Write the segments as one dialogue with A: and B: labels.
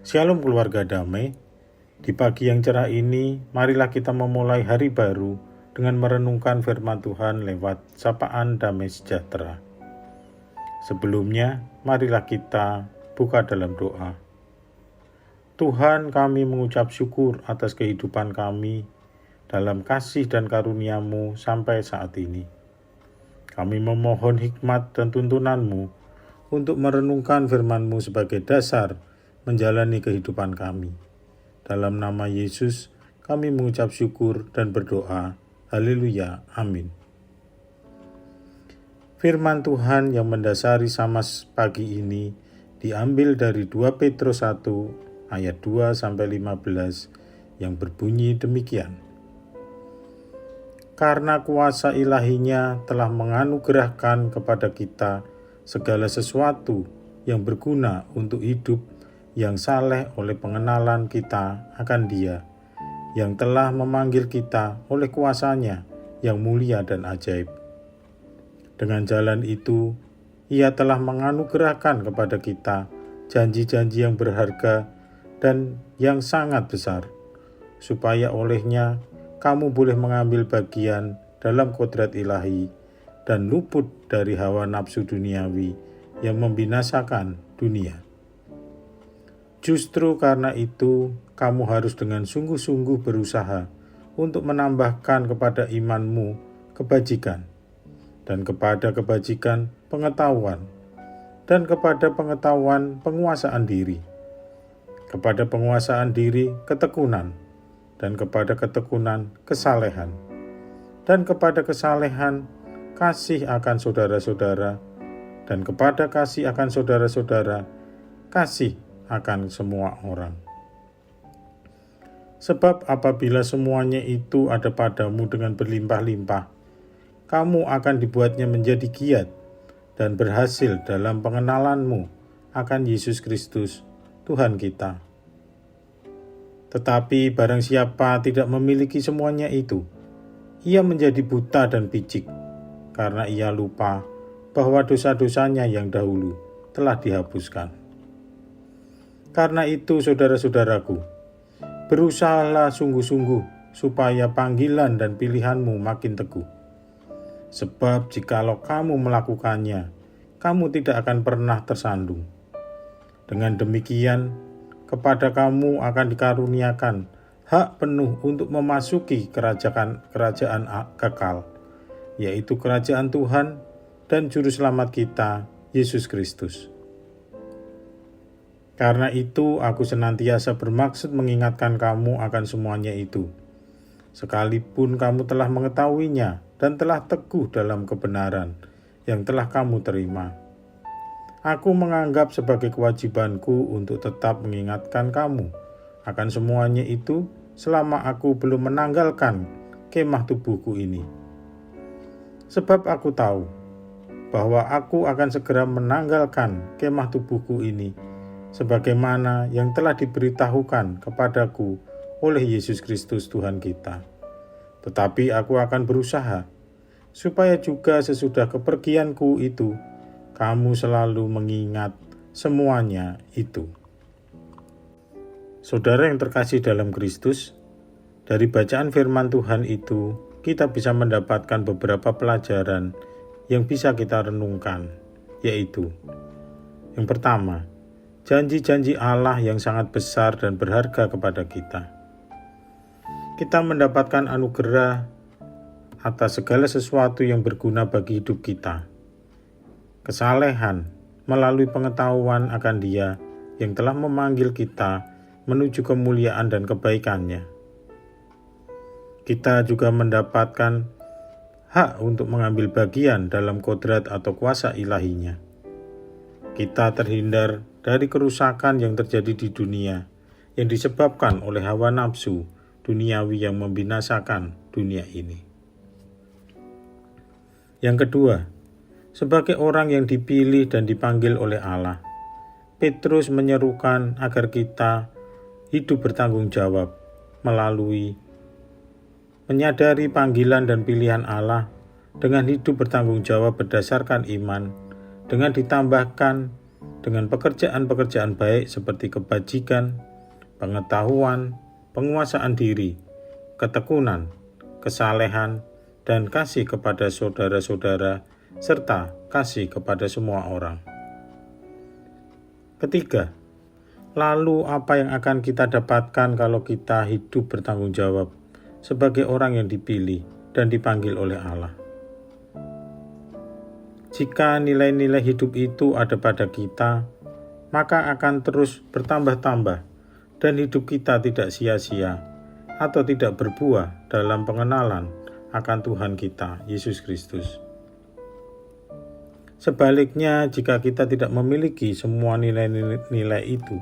A: Shalom keluarga damai. Di pagi yang cerah ini, marilah kita memulai hari baru dengan merenungkan firman Tuhan lewat sapaan damai sejahtera. Sebelumnya, marilah kita buka dalam doa. Tuhan, kami mengucap syukur atas kehidupan kami dalam kasih dan karunia-Mu sampai saat ini. Kami memohon hikmat dan tuntunan-Mu untuk merenungkan firman-Mu sebagai dasar menjalani kehidupan kami. Dalam nama Yesus, kami mengucap syukur dan berdoa. Haleluya. Amin. Firman Tuhan yang mendasari Samas pagi ini diambil dari 2 Petrus 1 ayat 2-15 yang berbunyi demikian. Karena kuasa ilahinya telah menganugerahkan kepada kita segala sesuatu yang berguna untuk hidup yang saleh oleh pengenalan kita akan Dia, yang telah memanggil kita oleh kuasa-Nya yang mulia dan ajaib. Dengan jalan itu, Ia telah menganugerahkan kepada kita janji-janji yang berharga dan yang sangat besar, supaya olehnya kamu boleh mengambil bagian dalam kodrat ilahi dan luput dari hawa nafsu duniawi yang membinasakan dunia. Justru karena itu, kamu harus dengan sungguh-sungguh berusaha untuk menambahkan kepada imanmu kebajikan, dan kepada kebajikan pengetahuan, dan kepada pengetahuan penguasaan diri, kepada penguasaan diri ketekunan, dan kepada ketekunan kesalehan, dan kepada kesalehan kasih akan saudara-saudara, dan kepada kasih akan saudara-saudara kasih akan semua orang. Sebab apabila semuanya itu ada padamu dengan berlimpah-limpah, kamu akan dibuatnya menjadi giat dan berhasil dalam pengenalanmu akan Yesus Kristus, Tuhan kita. Tetapi barang siapa tidak memiliki semuanya itu, ia menjadi buta dan picik, karena ia lupa bahwa dosa-dosanya yang dahulu telah dihapuskan. Karena itu, saudara-saudaraku, berusahalah sungguh-sungguh supaya panggilan dan pilihanmu makin teguh. Sebab jikalau kamu melakukannya, kamu tidak akan pernah tersandung. Dengan demikian, kepada kamu akan dikaruniakan hak penuh untuk memasuki kerajaan kekal, yaitu kerajaan Tuhan dan Juru Selamat kita, Yesus Kristus. Karena itu, aku senantiasa bermaksud mengingatkan kamu akan semuanya itu, sekalipun kamu telah mengetahuinya dan telah teguh dalam kebenaran yang telah kamu terima. Aku menganggap sebagai kewajibanku untuk tetap mengingatkan kamu akan semuanya itu selama aku belum menanggalkan kemah tubuhku ini. Sebab aku tahu bahwa aku akan segera menanggalkan kemah tubuhku ini, sebagaimana yang telah diberitahukan kepadaku oleh Yesus Kristus Tuhan kita. Tetapi aku akan berusaha, supaya juga sesudah kepergianku itu, kamu selalu mengingat semuanya itu. Saudara yang terkasih dalam Kristus, dari bacaan firman Tuhan itu, kita bisa mendapatkan beberapa pelajaran yang bisa kita renungkan, yaitu yang pertama, janji-janji Allah yang sangat besar dan berharga kepada kita. Kita mendapatkan anugerah atas segala sesuatu yang berguna bagi hidup kita. Kesalehan melalui pengetahuan akan Dia yang telah memanggil kita menuju kemuliaan dan kebaikan-Nya. Kita juga mendapatkan hak untuk mengambil bagian dalam kodrat atau kuasa ilahi-Nya. Kita terhindar dari kerusakan yang terjadi di dunia yang disebabkan oleh hawa nafsu duniawi yang membinasakan dunia ini. Yang kedua, sebagai orang yang dipilih dan dipanggil oleh Allah, Petrus menyerukan agar kita hidup bertanggung jawab melalui menyadari panggilan dan pilihan Allah dengan hidup bertanggung jawab berdasarkan iman, dengan ditambahkan dengan pekerjaan-pekerjaan baik seperti kebajikan, pengetahuan, penguasaan diri, ketekunan, kesalehan, dan kasih kepada saudara-saudara, serta kasih kepada semua orang. Ketiga, lalu apa yang akan kita dapatkan kalau kita hidup bertanggung jawab sebagai orang yang dipilih dan dipanggil oleh Allah? Jika nilai-nilai hidup itu ada pada kita, maka akan terus bertambah-tambah dan hidup kita tidak sia-sia atau tidak berbuah dalam pengenalan akan Tuhan kita, Yesus Kristus. Sebaliknya, jika kita tidak memiliki semua nilai-nilai itu,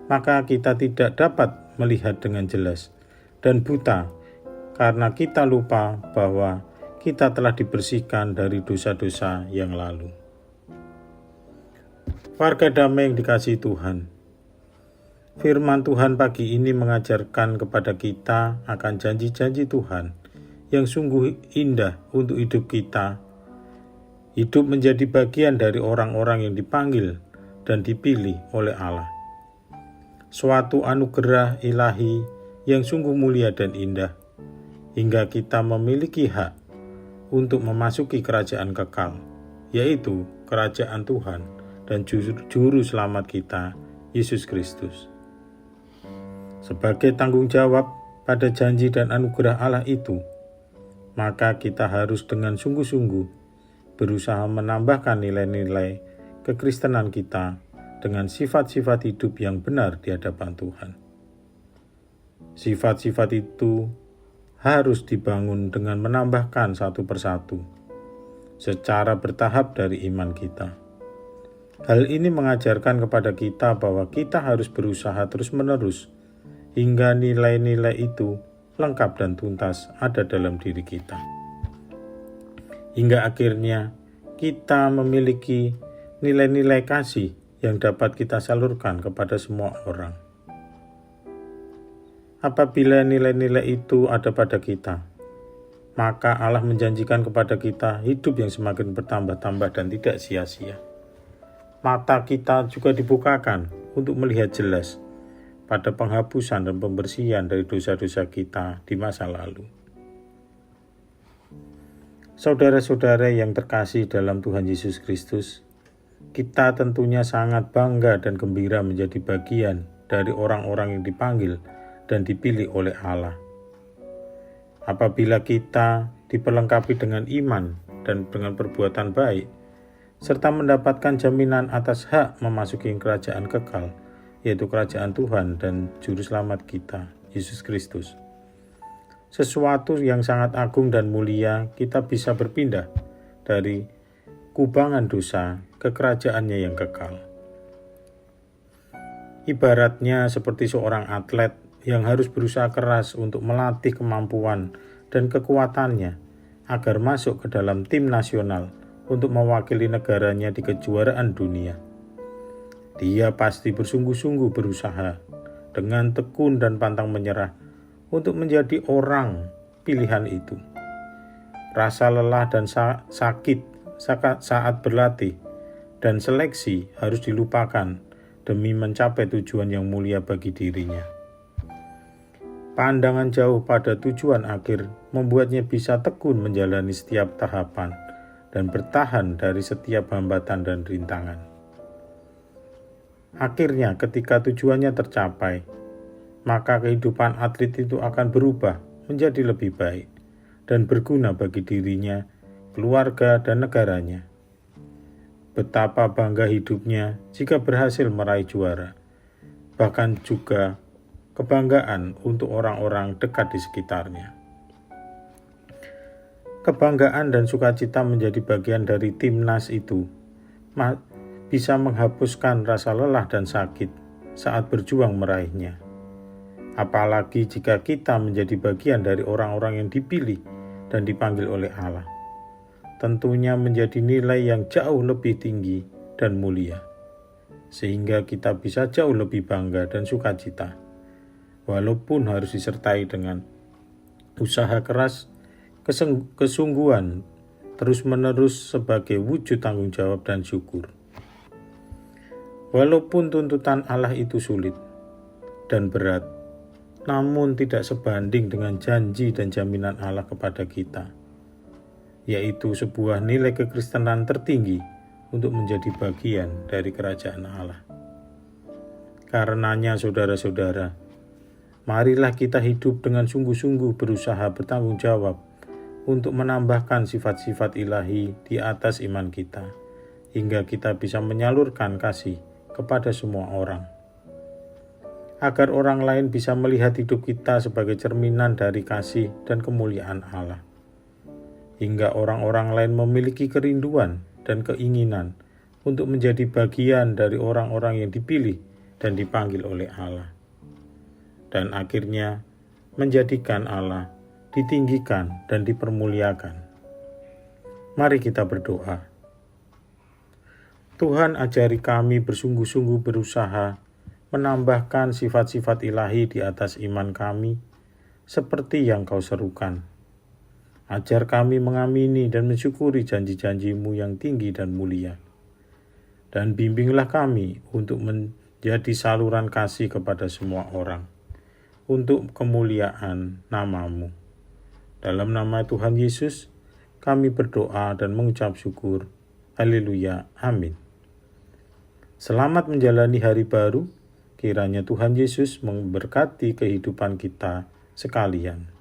A: maka kita tidak dapat melihat dengan jelas dan buta karena kita lupa bahwa kita telah dibersihkan dari dosa-dosa yang lalu. Warga damai yang dikasihi Tuhan, firman Tuhan pagi ini mengajarkan kepada kita akan janji-janji Tuhan yang sungguh indah untuk hidup kita. Hidup menjadi bagian dari orang-orang yang dipanggil dan dipilih oleh Allah. Suatu anugerah ilahi yang sungguh mulia dan indah, hingga kita memiliki hak untuk memasuki kerajaan kekal, yaitu kerajaan Tuhan dan Juru Selamat kita, Yesus Kristus. Sebagai tanggung jawab pada janji dan anugerah Allah itu, maka kita harus dengan sungguh-sungguh berusaha menambahkan nilai-nilai kekristenan kita dengan sifat-sifat hidup yang benar di hadapan Tuhan. Sifat-sifat itu harus dibangun dengan menambahkan satu persatu, secara bertahap dari iman kita. Hal ini mengajarkan kepada kita bahwa kita harus berusaha terus-menerus hingga nilai-nilai itu lengkap dan tuntas ada dalam diri kita. Hingga akhirnya kita memiliki nilai-nilai kasih yang dapat kita salurkan kepada semua orang. Apabila nilai-nilai itu ada pada kita, maka Allah menjanjikan kepada kita hidup yang semakin bertambah-tambah dan tidak sia-sia. Mata kita juga dibukakan untuk melihat jelas pada penghapusan dan pembersihan dari dosa-dosa kita di masa lalu. Saudara-saudara yang terkasih dalam Tuhan Yesus Kristus, kita tentunya sangat bangga dan gembira menjadi bagian dari orang-orang yang dipanggil dan dipilih oleh Allah. Apabila kita diperlengkapi dengan iman dan dengan perbuatan baik, serta mendapatkan jaminan atas hak memasuki kerajaan kekal, yaitu kerajaan Tuhan dan Juru Selamat kita, Yesus Kristus. Sesuatu yang sangat agung dan mulia, kita bisa berpindah dari kubangan dosa ke kerajaannya yang kekal. Ibaratnya seperti seorang atlet yang harus berusaha keras untuk melatih kemampuan dan kekuatannya agar masuk ke dalam tim nasional untuk mewakili negaranya di kejuaraan dunia. Dia pasti bersungguh-sungguh berusaha dengan tekun dan pantang menyerah untuk menjadi orang pilihan itu. Rasa lelah dan sakit saat berlatih dan seleksi harus dilupakan demi mencapai tujuan yang mulia bagi dirinya. Pandangan jauh pada tujuan akhir membuatnya bisa tekun menjalani setiap tahapan dan bertahan dari setiap hambatan dan rintangan. Akhirnya ketika tujuannya tercapai, maka kehidupan atlet itu akan berubah menjadi lebih baik dan berguna bagi dirinya, keluarga, dan negaranya. Betapa bangga hidupnya jika berhasil meraih juara, bahkan juga kebanggaan untuk orang-orang dekat di sekitarnya. Kebanggaan dan sukacita menjadi bagian dari timnas itu bisa menghapuskan rasa lelah dan sakit saat berjuang meraihnya. Apalagi jika kita menjadi bagian dari orang-orang yang dipilih dan dipanggil oleh Allah. Tentunya menjadi nilai yang jauh lebih tinggi dan mulia, sehingga kita bisa jauh lebih bangga dan sukacita, walaupun harus disertai dengan usaha keras, kesungguhan, terus-menerus sebagai wujud tanggung jawab dan syukur. Walaupun tuntutan Allah itu sulit dan berat, namun tidak sebanding dengan janji dan jaminan Allah kepada kita, yaitu sebuah nilai kekristenan tertinggi untuk menjadi bagian dari kerajaan Allah. Karenanya saudara-saudara, marilah kita hidup dengan sungguh-sungguh berusaha bertanggung jawab untuk menambahkan sifat-sifat ilahi di atas iman kita, hingga kita bisa menyalurkan kasih kepada semua orang, agar orang lain bisa melihat hidup kita sebagai cerminan dari kasih dan kemuliaan Allah, hingga orang-orang lain memiliki kerinduan dan keinginan untuk menjadi bagian dari orang-orang yang dipilih dan dipanggil oleh Allah, dan akhirnya menjadikan Allah ditinggikan dan dipermuliakan. Mari kita berdoa. Tuhan, ajari kami bersungguh-sungguh berusaha menambahkan sifat-sifat ilahi di atas iman kami, seperti yang Kau serukan. Ajar kami mengamini dan mensyukuri janji-janji-Mu yang tinggi dan mulia. Dan bimbinglah kami untuk menjadi saluran kasih kepada semua orang, untuk kemuliaan nama-Mu. Dalam nama Tuhan Yesus, kami berdoa dan mengucap syukur. Haleluya. Amin. Selamat menjalani hari baru. Kiranya Tuhan Yesus memberkati kehidupan kita sekalian.